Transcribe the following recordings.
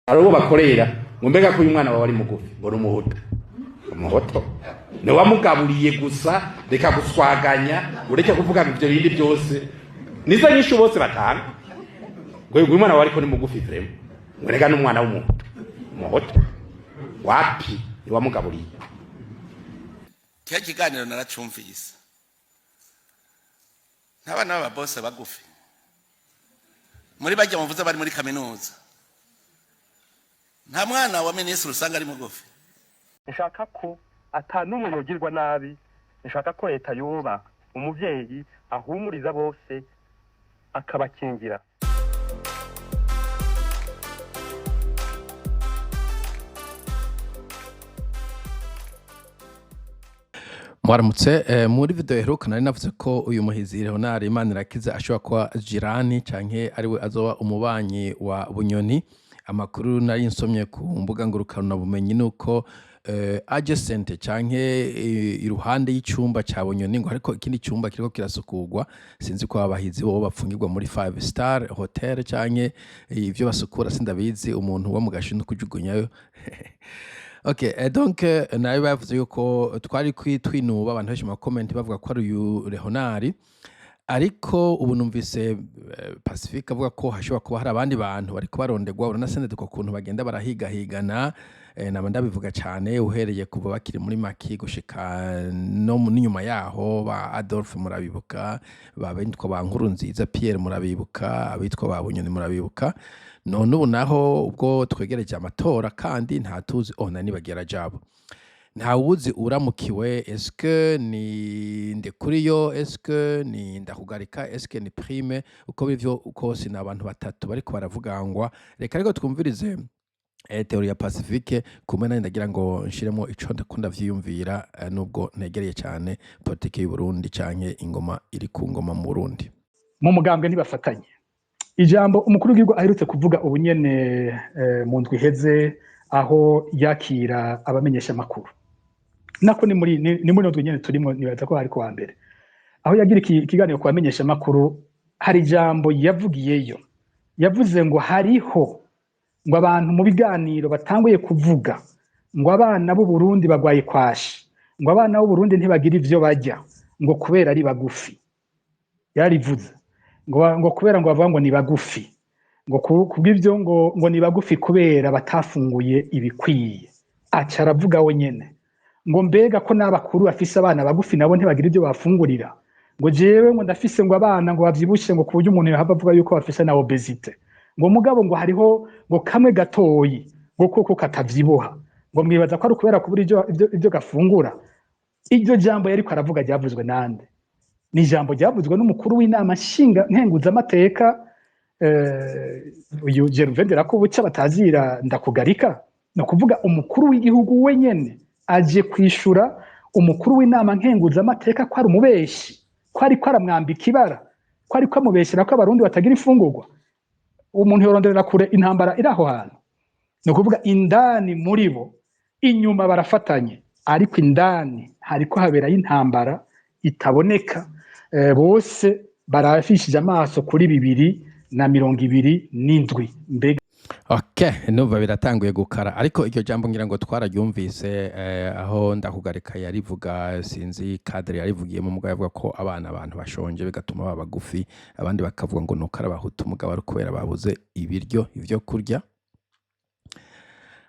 Arabo bakorera ngo mbega ko uyu mwana wawe ari mugufi ngo rumuhuta umuhoto ne wamugaburiye gusa reka guswaganya ureke kuvuga ibyo bindi byose nizo nyishu bose batanga ngo uyu mwana wawe ariko ni mugufi vrema ngo rega n'umwana w'umuhoto umuhoto wapi ni wamugaburiye. Cya kiganiro naracumvise n'abana b'aba boss bagufi muri bajya muvuze bari muri kaminuza nta mwana wa minisitiri usanga ari mugufi. Nshaka ko atanumwe yogirwa nabi, nshaka ko leta yoba umuvyeyi ahumuriza bose akabakingira. Mwaramutse muri video iheruka nari navuze ko uyu muhizi Leonard Imanirakiza ashobora kuba jirani canke ariwe azoba umubanyi wa Bunyoni. Amakuru nari nsomye ku mbuga ngurukana bumenyi nuko adjacent canke iruhande y'icumba ca Bunyoni ngo ariko ikindi cumba kiriko kirasukurwa, sinzi ko abahizi bo bapfungirwa muri 5 star hotel canke ivyo basukura sindabizi, umuntu wo mu gashinzwe kujugunyayo. Okay, donc nawe bavuze yuko twari kwitwinuba abantu benshi mu comment bavuga ko ari uyu Leonard, ariko ubu numvise Pacifique avuga ko hashobora kuba hari abandi bantu bari kubarondegwa. Uranasende ko kuntu bagenda barahigahigana, naba ndabivuga cyane uhereye kuva bakiri muri maki gushika no n'inyuma yaho ba Adolphe murabibuka, babitwa ba Nkurunziza Pierre murabibuka, abitwa ba Bunyoni murabibuka. None ubu naho ubwo twegereje amatora kandi nta tuzi ona nibagera jabo, nta wuzi uramukiwe, eske ni Ndekuriyo, eske ni Ndakugarika, eske ni Prime, uko bivyo uko sina abantu batatu bariko baravugangwa. Reka ariko twumvirize teori ya Pacifique kumena ndagira ngo nshiremo ico ndakunda vyiyumvira, nubwo ntegereye cyane politike y'u Burundi canke ingoma iri ku ngoma mu Burundi. Mu mugambwe ntibafatanye. Ijambo umukuru w'igihugu aherutse kuvuga ubunyene mu ndwi iheze aho yakira abamenyesha makuru. Nako ni muri ndwi nyene turimo nibaza ko hari kwa mbere. Aho yagira ikiganiro kwa bamenyesha makuru, hari ijambo yavugiyeyo. Yavuze ngo hariho ngo abantu mu biganiro batanguye kuvuga ngo abana b'u Burundi bagwaye kwashi, ngo abana b'u Burundi ntibagira ivyo bajya, ngo kubera ari bagufi. Yarivuze ngo kubera ngo bavuga ngo ni bagufi, ngo kubw'ivyo ngo ni bagufi kubera batafunguye ibikwiye. Aca aravuga we nyene ngo mbega ko n'abakuru bafise abana bagufi nabo ntibagira ivyo bafungurira, ngo jewe ngo ndafise ngo abana ngo bavyibushe ngo kuburyo umuntu yahava avuga yuko bafise na obesite, ngo mugabo ngo hariho ngo kamwe gatoyi ngo koko katavyibuha, ngo mwibaza ko ari kubera kubura ivyo gafungura. Iryo jambo yariko aravuga ryavuzwe nande? Ni jambo ryavuzwe n'umukuru w'inama nkenguza amateka uyu Gervais Nderakobuca batazira Ndakugarika. No kuvuga umukuru w'igihugu wenyene aje kwishura umukuru w'inama nkenguza amateka ko ari umubeshi, ko ari ko aramwambika ibara, ko ari ko amubeshera ko abarundi batagira ifungurwa. Umuntu yoronderera kure intambara iraho hantu. No kuvuga indani muri bo inyuma barafatanye, ariko indani hariko habera y'intambara itaboneka. Bose barafishije amaso kuri 2027 mbega. Okay, numva biratanguye gukara, ariko iryo jambo ngira ngo twararyumvise aho Ndakugarika yarivuga, sinzi cadre yarivugiyemo mugabo yavuga ko abantu bashonje bigatuma baba bagufi, abandi bakavuga ngo nuko arabahuta umugabo ari kubera babuze ibiryo ivyo kurya.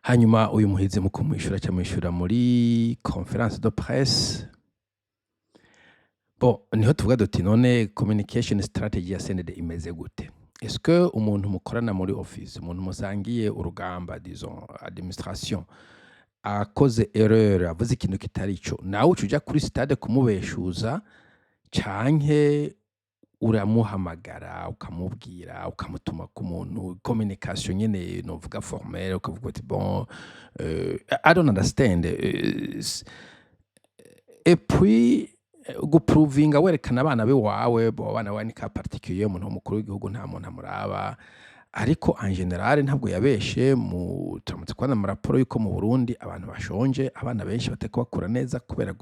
Hanyuma uyu muhizi mu kumwishura cyamwishura muri conference de presse. Bon, niho tuvuga duti none communication strategy ya CND imeze gute? Est-ce que umuntu mukorana muri office, umuntu musangiye urugamba, disons administration, akoze erreur, avuze ikintu kitari cyo, nawe ucuja kuri stade kumubeshuza canke uramuhamagara ukamubwira ukamutuma ku muntu, communication nyene novuga formelle, ukavuga ati bon I don't understand. Et puis guprovinga werekana abana be wawe bo abana bawe ni ka particulier umuntu mukuru w'igihugu nta muntu amuraba, ariko en general ntabwo yabeshe turamutse kubona amaraporo yuko mu Burundi abantu bashonje, abana benshi bateko bakura neza kubera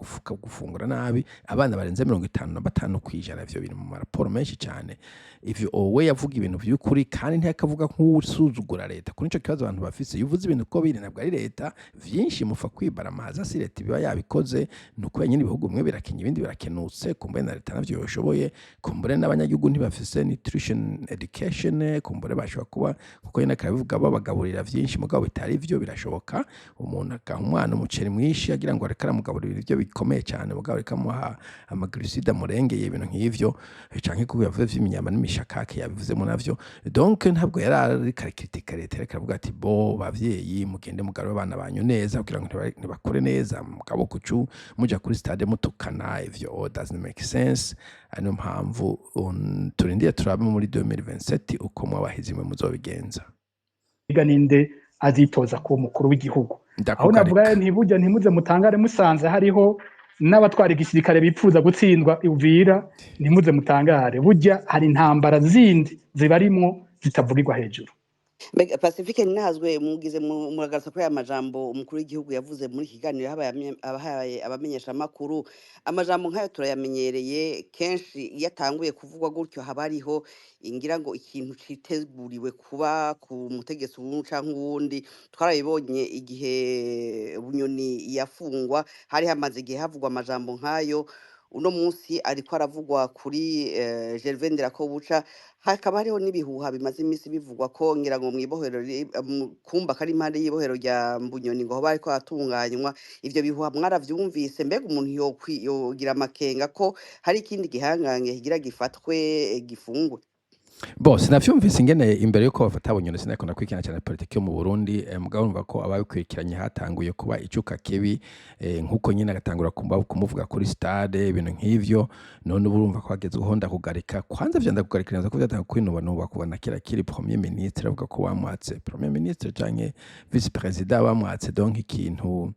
gufungura nabi, abana barenze 55 kwijana. Ivyo biri mu maraporo menshi cyane. Ivyo owe yavuga ibintu by'ukuri kandi ntiyakavuga nk'usuzugura leta. Kuri ico kibazo abantu bafise yuvuze ibintu ko biri ntabwo ari leta, vyinshi mufa kwibaramaza si leta biba yabikoze, nuko nyine ibihugu bimwe birakenye ibindi birakenutse, kumbure na leta navyo yoshoboye, kumbure n'abanyagihugu ntibafise nutrition education, kumbure bashobora kuba kuko nyine akabivuga babagaburira vyinshi mugabo bitari vyo. Birashoboka umuntu akaha umwana umuceri mwinshi agira ngo areka aramugaburira ibyo bikomeye cyane, mugabo rekamuha amaglycide amurengeye ibintu nk'ivyo, canke kuko yavuze vy'iminyama n'imishakake yabivuzemo navyo. Donc ntabwo yarari kritika leta, reka avuga ati bo bavyeyi mugende mugarura abana banyu neza kugira ngo ntibakure neza, mugabo kucu muja kuri stade mutukana, ivyo doesn't make sense. Ano mpamvu turindiye turabe muri 2027 uko mwabahizimwe muzobigenza. Iga ninde azitoza ko umukuru w'igihugu, aho navuga ntibujya ntimuze mutangare musanze hariho n'abatwara igisirikare bipfuza gutsindwa Uvira, ntimuze mutangare burya hari intambara zindi zibarimo zitavugirwa hejuru. Pacifique Ninahazwe mugize muragarutsa kuri aya majambo umukuru w'igihugu yavuze muri kiganiro abahaye abamenyesha makuru. Amajambo nkayo turayamenyereye kenshi yatanguye kuvugwa gutyo habariho ingira ngo ikintu citeguriwe kuba ku mutegetsi w'umuntu canke uwundi. Twarabibonye igihe Bunyoni yafungwa, hari hamaze igihe havugwa amajambo nkayo. Uno munsi ariko aravugwa kuri Gervais Ndirakobuca, hakaba hariho n'ibihuha bimaze imisi bivugwa ko ngira ngo mwibohero kumba kari impande y'ibohero rya Bunyoni ngo bariko atunganywa. Ivyo bihuha mwaravyumvise, mbega umuntu yogira amakenga ko hari ikindi gihangange higira gifatwe gifungwe? Bose navyumvise ingene imbere yuko bafata Bunyoni sinakunda kwikina cyane politiki yo mu Burundi, mugabo urumva ko ababikurikiranye hatanguye kuba icuka kibi, nkuko nyine agatangura kumuvuga kuri stade ibintu nk'ivyo. None urumva ko hageze uhonda kugarika kwanza vyanda kugarikira ko byatanga kwinuba kubona kira kiri premier ministre avuga ko bamwatse premier ministre canke vice president bamwatse, donc ikintu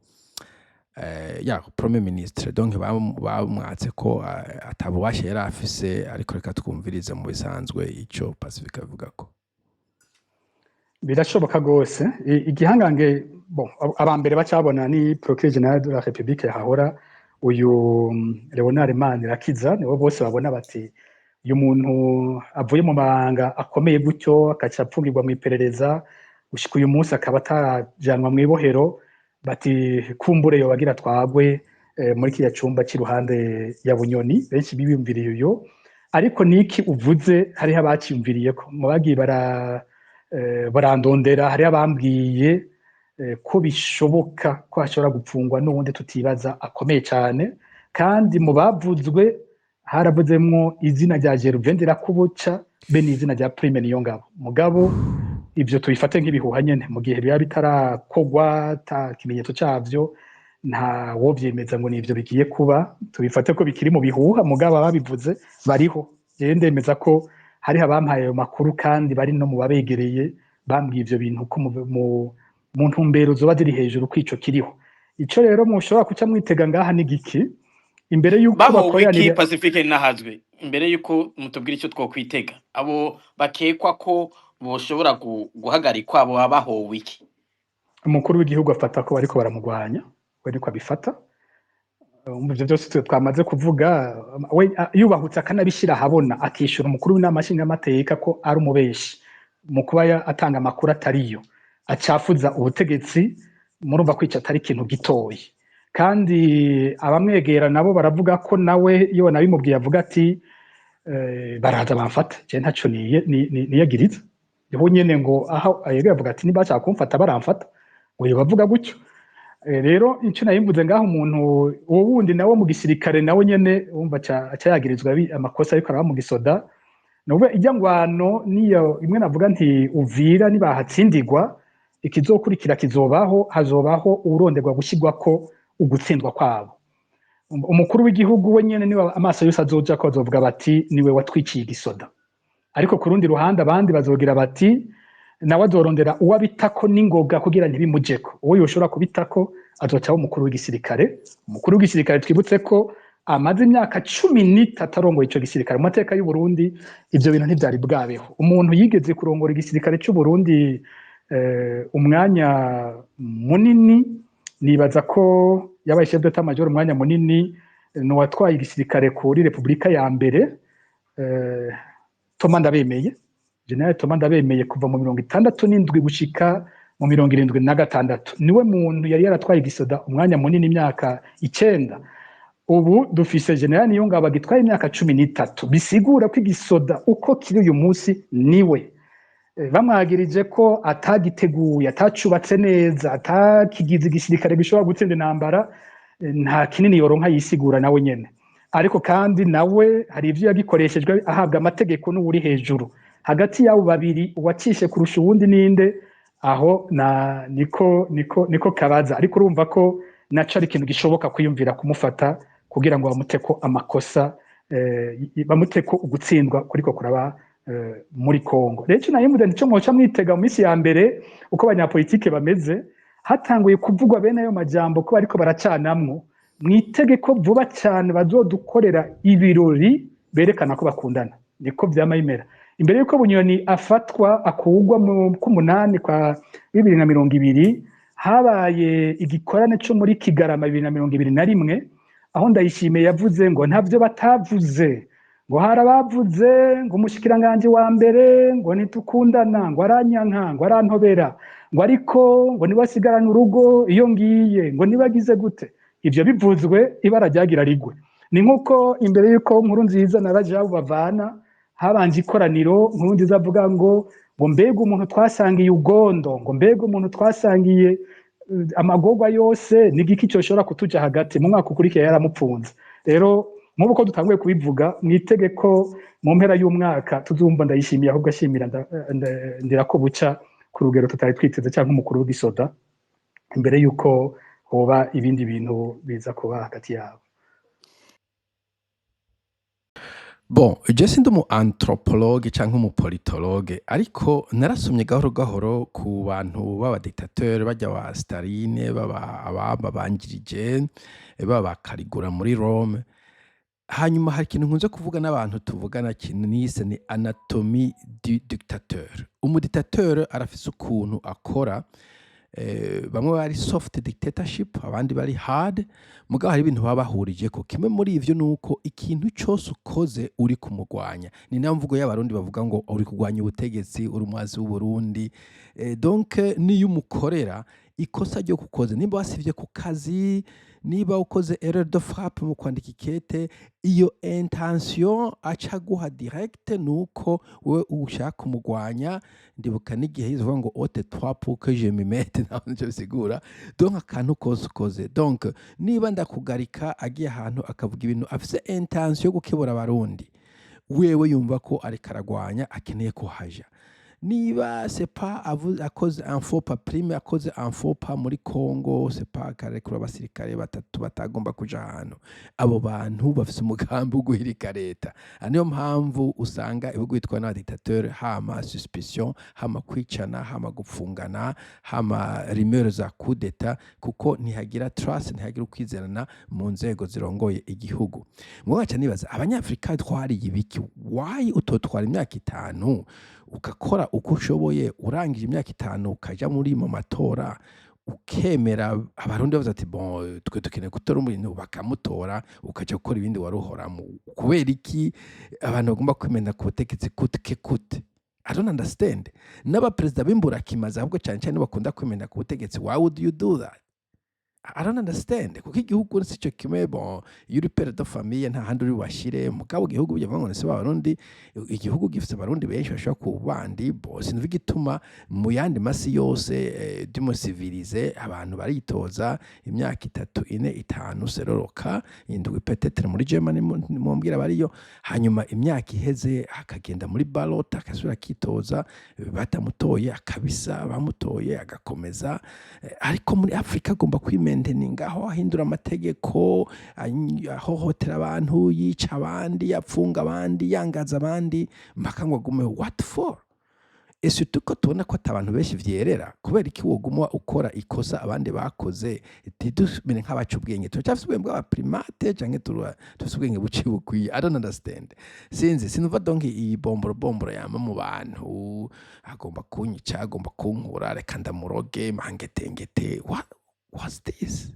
ya premier ministre donc bamwatse ko atabubasha yari afise. Ariko reka twumvirize mu bisanzwe ico Pacifique avuga ko birashoboka gose igihangange. Bon, abambere bacabona ni procureur general de la République hahora uyu Leonard Manirakiza, nibo bose babona bati uyu muntu avuye mu mabanga akomeye gutyo akaca apfungirwa mu iperereza gushika uyu munsi akaba atajanwa mu ibohero, bati kumbure yo bagira twagwe muri kiriya cumba cy'iruhande ya Bunyoni. Benshi bibumviriye uyo, ariko niki uvuze hari abaciyumviriye ko mubagiye barandondera, hari abambwiye ko bishoboka ko ashobora gupfungwa n'ubundi tutibaza akomeye cyane. Kandi mu bavuzwe haravuzemwo izina rya Gervais Ndirakobuca be n'izina rya Prime Niyongabo. Mugabo ibyo tubifate nk'ibihuha nyene, mu gihe biba bitarakogwa ta kimenyetso cyavyo nta wo vyemeza ngo nivyo bigiye kuba. Tubifate ko bikiri mu bihuha, mugabo ababivuze bariho. Je ndemeza ko hari abampaye ayo makuru kandi bari no mu babegereye bambwiye ivyo bintu ko mu ntumbero zoba ziri hejuru kwico kiriho. Ico rero mushobora kuca mwitega ngaha ni giki imbere yuko bakoyanira Pacifique Ninahazwe, imbere yuko mutubwira icyo twokwitega abo bakekwa ko boshobora guhagarikwa abo babahowe iki? Umukuru w'igihugu afata ko bariko baramugwanya, we ariko abifata. Umuvyo byose twamaze kuvuga, we yubahutse akanabishira habona akishura umukuru w'inama nshingamateka ko ari umubeshi mu kuba atanga amakuru atariyo, acafuza ubutegetsi. Murumva kwica atari ikintu gitoye. Kandi abamwegera nabo baravuga ko nawe iyo nabimubwiye avuga ati baraza bamfata je ntaco niyagiriza. Niho nyene ngo aho ayegera avuga ati niba cyaka kumfata baramfata, ngo bavuga gutyo. Rero icyo nayimvuze ngaho umuntu uwo wundi nawe mu gisirikare nawe nyene umva aca yagirizwa amakosa ariko araba mu gisoda. Nubwo ijya ngwano niyo imwe navuga nti Uvira nibahatsindirwa ikizokurikira hazobaho uronderwa gushyirwa ko ugutsindwa kwabo. Umukuru w'igihugu we nyene niwe amaso yose azoja ko azovuga bati niwe watwiciye igisoda. Ariko ku rundi ruhande abandi bazogira bati nawe azorondera uwabitako n'ingoga kugira ntibimujeko. Uwo yoshobora kubitako azocaho umukuru w'igisirikare. Umukuru w'igisirikare twibutse ko amaze imyaka 13 arongoye ico gisirikare mu mateka y'u Burundi. Ivyo bintu ntivyari bwabeho, umuntu yigeze kurongora igisirikare cy'u Burundi umwanya munini, nibaza ko yabaye chef d'état major umwanya munini no watwaye igisirikare kuri Republika ya mbere, Thomas Ndabemeye, General Thomas Ndabemeye kuva mu 67 gushika mu 76. Niwe muntu yari yaratwaye igisoda umwanya munini imyaka 9. Ubu dufise General Niyongabo agitwaye imyaka 13, bisigura ko igisoda uko kiri uyu munsi niwe. Bamwagirije ko atagiteguye, atacubatse neza, atakigize igisirikare gishobora gutsinda intambara, nta kinini yoronka yisigura nawe nyene. Ariko kandi nawe hari ivyo yagikoreshejwe ahabwa amategeko n'uri hejuru. Hagati yabo babiri uwacishe kurusha uwundi ninde, aho niko kabaza. Ariko urumva ko naco ari ikintu gishoboka kwiyumvira kumufata kugira ngo bamuteko amakosa, bamuteko ugutsindwa kuriko kuraba muri Kongo. Rero nayimude nico mwoca mwitega mu minsi ya mbere uko abanyapolitike bameze, hatanguye kuvugwa bene ayo majambo ko bariko baracanamwo, mwitegeko vuba cyane bazodukorera ibirori berekana ko bakundana. Niko vyamayimera imbere yuko Bunyoni afatwa akugwa mu kumunani kwa 2020, habaye igikorane cyo muri Kigarama 2021, aho Ndayishimiye yavuze ngo ntavyo batavuze, ngo harabavuze ngo umushikiranganje wa mbere ngo nitukundana, ngo aranyanka, ngo arantobera, ngo ariko ngo nibasigarana urugo iyo ngiye, ngo nibagize gute. Ivyo bivuzwe ibara ryagira rigwe. Ni nkuko imbere yuko Nkurunziza na Rajabu bavana habanje ikoraniro, Nkurunziza avuga ngo mbega umuntu twasangiye ugondo, ngo mbega umuntu twasangiye amagorwa yose, nigiki cyo shora kutuja hagati. Mu mwaka ukurikiye yaramupfunze. Rero nk'ubu ko dutanguye kubivuga mwitegeko mu mpera y'umwaka tuzumva Ndayishimiye ahubwo ashimira ndira ko buca ku rugero tutari twiteze cyangwa umukuru w'igisoda, imbere yuko hoba ibindi bintu biza kuba hagati yabo. Bon, je sindi umu anthropologue canke umu politologue, ariko narasomye gahoro gahoro ku bantu baba dictateur bajya wa Staline, baba banjirije, baba Karigura muri Rome. Hanyuma hari ikintu nkunze kuvuga n'abantu tuvugana, kintu nise ni anatomie du dictateur. Umudictateur arafise ukuntu akora, bamwe bari soft dictatorship, abandi bari hard, mugabo hari ibintu baba bahurije ko. Kimwe muri ivyo nuko ikintu cyose ukoze uri kumugwanya. Ni nayo mvugo y'abarundi bavuga ngo uri kugwanya ubutegetsi, uri umwazi w'u Burundi. Donc niyo umukorera ikosa ryo kukoze, nimba wasivye ku kazi, niba ukoze erreur de frappe mu kwandika ikete, iyo intention aca guha direct nuko we ushaka kumugwanya. Ndibuka n'igihe yivuga ngo ote trois pour que je me mette, naho nico bisigura. Donc akantu kose ukoze, donc niba ndakugarika agiye ahantu akavuga ibintu afise intention yo gukebura abarundi, wewe yumva ko ari karagwanya, akeneye ko haja. Niba sepa akoze un faux pas prime, akoze un faux pas muri Congo, sepa karekura abasirikare batatu batagomba kuja ahantu, abo bantu bafise umugambi wo guhirika leta. Niyo mpamvu usanga ibihugu bitwa na dictateur, hama suspicion, hama kwicana, hama gupfungana, hama rumeur za coup d'etat, kuko ntihagira trust, ntihagira ukwizerana mu nzego zirongoye igihugu. Mwaca nibaza abanyafrika twariye ibiki? Why utotwara imyaka 5 ukakora uko ushoboye, urangije imyaka 5 ukaja muri mu matora, ukemera abarundi bavuze ati bon twe dukeneye gutora umuntu, bakamutora, ukaja gukora ibindi waruhoramo. Kubera iki abantu bagomba kwimena ku butegetsi kutke kute? I don't understand. N'aba president b'imbura kimaze ahubwo cyane cyane bakunda kwimena ku butegetsi. Why would you do that? I don't understand. Kuko igihugu sico kimwe, bon yuri père de famille nta handi uri washire, mugabo igihugu byavuga ngo se abarundi, igihugu gifite abarundi benshi bashaka ku bandi, bo sinumva igituma mu yandi masi yose dumo civiliser abantu baritoza imyaka 3 4 5 seroroka indwi peut-être muri Germany mumbwira bariyo, hanyuma imyaka iheze akagenda muri ballot akasura kitoza, batamutoye akabisa, bamutoye agakomeza. Ariko muri Afrika agomba kwimenteninga, aho ahindura amategeko, ahohotera abantu, yica abandi, yapfunga abandi, yangaza abandi, mpaka ngo agume. What for? ese tuko tubona ko atabantu benshi vyerera kubera iki woguma ukora ikosa abandi bakoze tidusubire nk'abaca ubwenge turacafise ubwenge bw'abaprimate canke tufise ubwenge buci bukwiye. I don't understand. Sinumva donc iyi bomboro yama mu bantu agomba kunyica agomba kunkura reka ndamuroge mangetengete. What's this?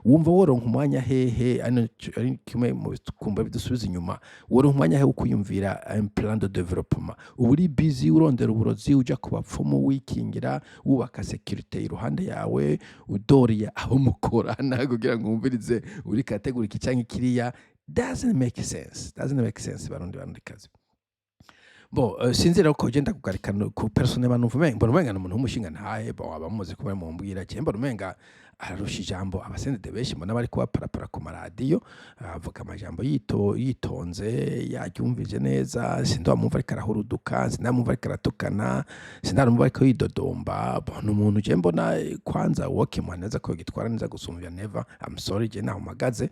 Wumva woronka umwanya hehe ari kimwe mu kumva bidusubiza inyuma woronka umwanya hehe ukuyumvira un plan de développement uri busy urondera uburozi uja ku bapfumu wikingira wubaka security iruhande yawe udoriye abo mukorana kugira ngo umvirize uri kategori kicyanke kiriya. Doesn't make sense barundi kazi. Sinzi rero ko genda kugarikana ku personnel banuvume mbona umenga umuntu w'umushinga ntahe abamuzi kuba mu mbwira cyemba umenga ararusha ijambo abasendede benshi mbona bari kuba parapara ku maradiyo avuga amajambo yitonze yagyumvije neza sindamumva ariko arahuruduka sindamumva ariko aratukana sindamumva ariko yidodomba bona umuntu je mbona kwanza woke mwaneza ko gitwara neza gusumvya never. I'm sorry je naho magaze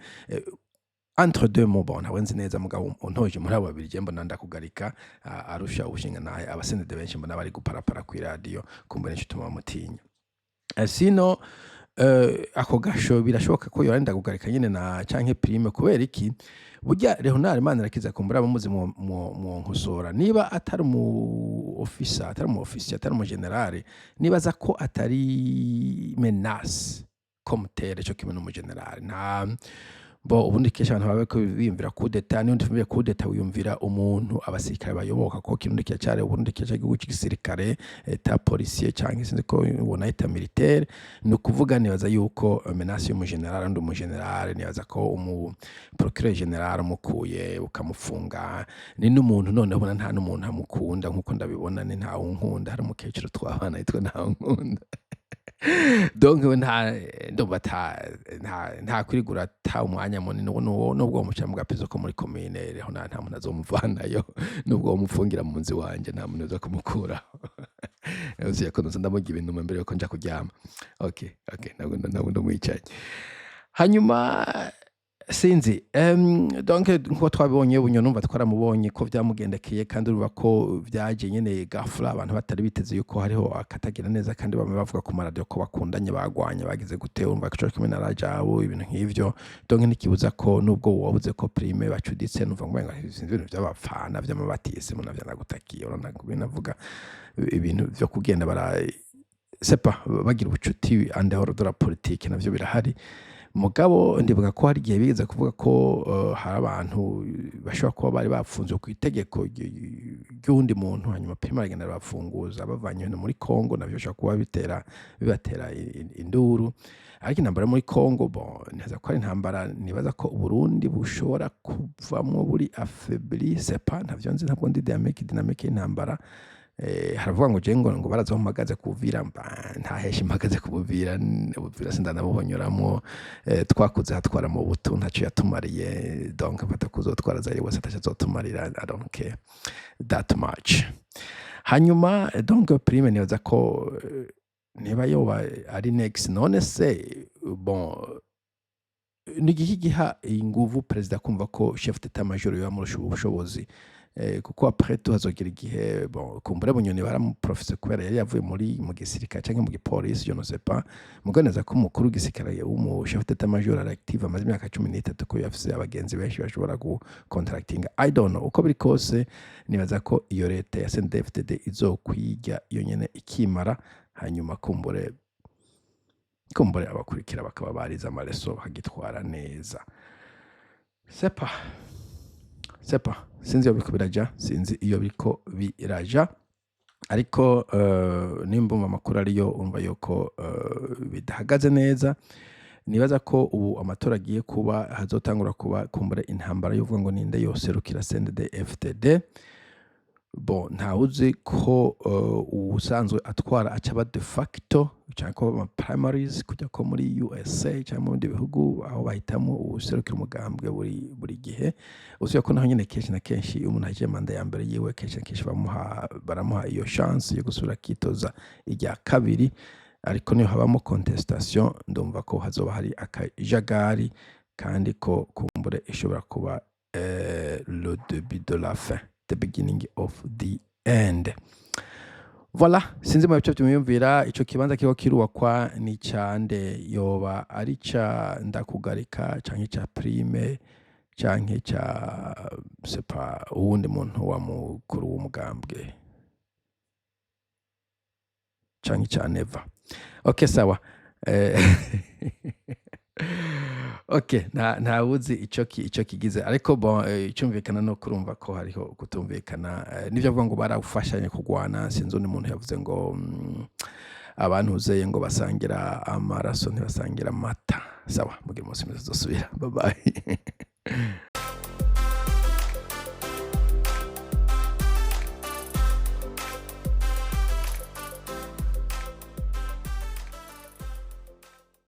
entre deux mots ntawe nzi neza mugabo untoje muri abo babiri je mbona ndakugarika arusha ubushinga nahe abasendede benshi mbona bari guparapara ku radio kumbe n'icyo tuma mutinya. Sino ako gasho birashoboka ko yorenda kugarika nyine na canke prime kubera iki burya Leonard Manirakiza kumbura bamuzi mu nkosora niba atari mu officer atari mu general nibaza ko atari menace comme tel cyo kimwe no mu general na ubundi kesha abantu babe ko biyumvira kudeta n'undi mvuye kudeta wiyumvira umuntu abasirikare bayoboka ko kirundi cyacare ubundi kesha gisirikare eta policier cyangwa sinzi ko ubona eta militaire no kuvuga nibaza yuko menace y'umu general ndi mu general nibaza ko umu procureur general mukuye ukamufunga ni n'umuntu none ubona nta n'umuntu amukunda nkuko ndabibona ni nta unkunda hari umukecuru twabana yitwa nta unkunda. Donc nta kurigura ta umwanya munini nubwo umucamo gapizo ko muri commune reho nta muntu azomuvanayo nubwo umufungira mu nzi wanje nta muntu uza kumukura. Uziye ko ndamugira ibintu mbere yuko nja kuryama. Okay nabwo ndamwicaye hanyuma sinzi donc nko twabonye bunyo numva twaramubonye ko byamugendekeye kandi uruba ko byaje nyene gafura abantu batari biteze yuko hariho akatagira neza kandi bamwe bavuga ku maradiyo ko bakundanye bagwanye bagize gute urumva ko kimwe na rajabo ibintu nk'ivyo donc nikibuza ko nubwo wabuze ko prime bacuditse numva ngo sinzi ibintu by'abafana by'amabatise mu navya nagutakiye urana kubinavuga ibintu byo kugenda bara sepa bagira ubucuti ande horo de la politique navyo birahari. Mugabo ndibuka ko hari gihe bigeze kuvuga ko hari abantu bashobora kuba bari bafunzwe ku itegeko ry'undi muntu hanyuma prime agenda bafunguza bavanye muri Kongo navyo bishobora kuba bibatera induru ariko intambara muri Kongo neza ko ari intambara nibaza ko Burundi bushobora kuvamwo buri affaibli sepa navyo nzi ntabwo ndi dynamique intambara haravuga ngo jengo ngo baraza mpagaze kuvira ntahesha impagaze kubuvira sindanabuhonyoramo twakuze hatwara mu butu ntacyo yatumariye donc batakuzotwara zari wese atazotumarira I don't care that much. Hanyuma donc prime nibaza ko niba yoba ari next none se nigiki giha inguvu president kumva ko chef d'état major yamurusha ubushobozi kuko après tuhazogira igihe kumbure bunyoni baramuprofesse kubera yari yavuye mu gisirikare cyangwa mu gipolisi je ne sais pas muganeza ko umukuru w'igisirikare w'umu chef d'état major active amaze imyaka 13 ko yafise abagenzi benshi bashobora ku contracting I don't know uko biri kose nibaza ko iyo leta ya CNDD-FDD izokwiga iyo nyene ikimara hanyuma kumbure abakurikira bakaba bariza amareso hagitwara neza sepa sinzi iyo biko biraja sinzi iyo biko biraja ariko nimbumva amakuru ariyo umva yuko bidahagaze neza nibaza ko ubu amatora agiye kuba hazotangura kuba kumbure intambara y'uvuga ngo ninde yose rukira CNDD-FDD ntawuzi ko usanzwe atwara acaba de facto cyangwa primaries kujya ko muri USA cyangwa mu bindi bihugu aho bahitamo userukira umugambwe buri gihe usiye ko naho nyine kenshi na kenshi umuntu aje manda ya mbere yiwe kenshi baramuha iyo chance yo gusura kitoza ijya kabiri ariko niyo habamo contestation ndumva ko hazoba hari akajagari kandi ko kumbure ishobora kuba le début de la fin the beginning of the end. Voilà, sinzi mu bice byumvira ico kibanza kiko kirubakwa ni cande, yoba ari ca Ndakugarika canke ca Prime canke ca sepa uwundi muntu wa mukuru w'umugambwe canke ca Neva. Okay, sawa. Okay, nta wuzi ico kigize, ariko bon icumvikana no kurumva ko hariho kutumvikana. Nivyo avuga ngo barawufashanye kugwana, sinzi undi muntu yavuze ngo abantu uzeye ngo basangira amaraso ntibasangira amata. Sawa, mugira umunsi mwiza, tuzosubira. Bye bye.